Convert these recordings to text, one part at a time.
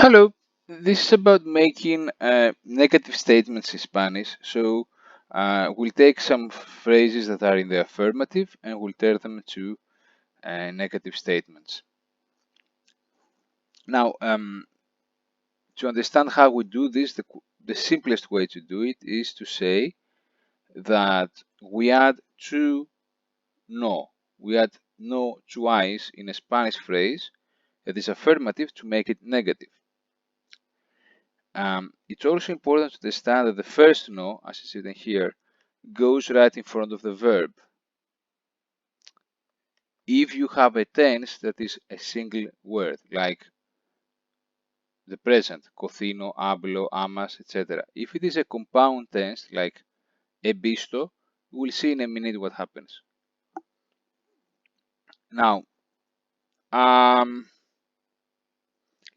Hello, this is about making negative statements in Spanish. So we'll take some phrases that are in the affirmative and we'll turn them to negative statements. Now, to understand how we do this, the simplest way to do it is to say that we add two no. We add no twice in a Spanish phrase that is affirmative to make it negative. It's also important to understand that the first no, as is written here, goes right in front of the verb. If you have a tense that is a single word, like the present, cocino, hablo, amas, etc. If it is a compound tense, like he visto, we'll see in a minute what happens. Now,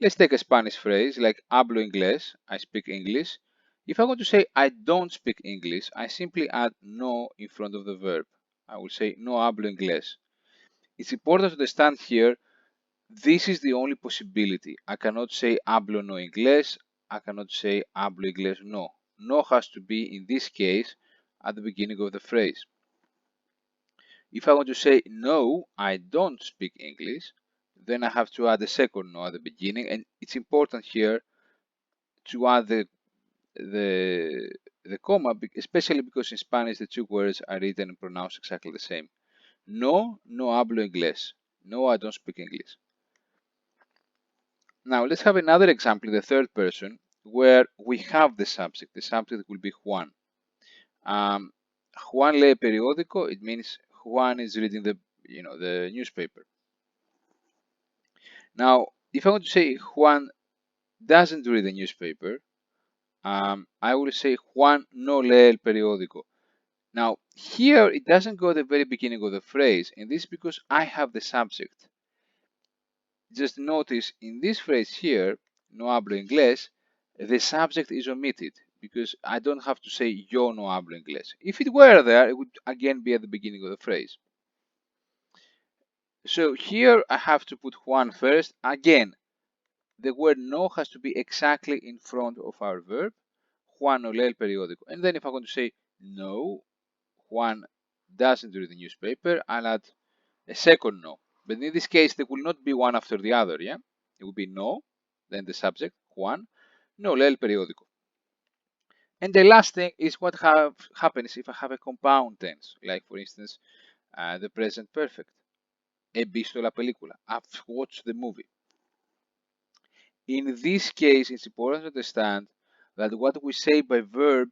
let's take a Spanish phrase like hablo inglés, I speak English. If I want to say I don't speak English, I simply add no in front of the verb. I will say no hablo inglés. It's important to understand here, this is the only possibility. I cannot say hablo no inglés, I cannot say hablo inglés no. No has to be, in this case, at the beginning of the phrase. If I want to say no, I don't speak English, then I have to add a second no at the beginning, and it's important here to add the comma, especially because in Spanish the two words are written and pronounced exactly the same. No, no hablo inglés. No, I don't speak English. Now let's have another example in the third person where we have the subject. The subject will be Juan. Juan lee periódico. It means Juan is reading the newspaper. Now, if I want to say Juan doesn't read the newspaper, I will say Juan no lee el periódico. Now, here it doesn't go at the very beginning of the phrase, and this is because I have the subject. Just notice in this phrase here, no hablo inglés, the subject is omitted because I don't have to say yo no hablo inglés. If it were there, it would again be at the beginning of the phrase. So here I have to put Juan first. Again, the word no has to be exactly in front of our verb. Juan no lee el periódico. And then if I want to say no, Juan doesn't read the newspaper, I'll add a second no. But in this case, there will not be one after the other, yeah? It will be no, then the subject, Juan, no lee el periódico. And the last thing is what happens if I have a compound tense, like for instance, the present perfect. He visto la película. I've watched the movie. In this case, it's important to understand that what we say by verb,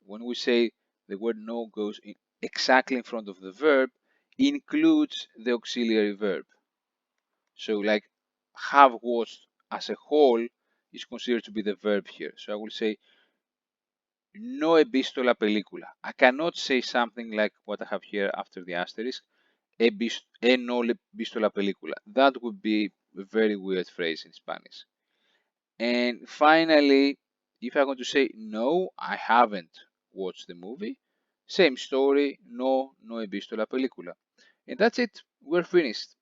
when we say the word no goes exactly in front of the verb, includes the auxiliary verb. So like have watched as a whole is considered to be the verb here. So I will say no he visto la película. I cannot say something like what I have here after the asterisk. He no visto la película. That would be a very weird phrase in Spanish. And finally, if I'm going to say no, I haven't watched the movie, same story, no, no he visto la película. And that's it. We're finished.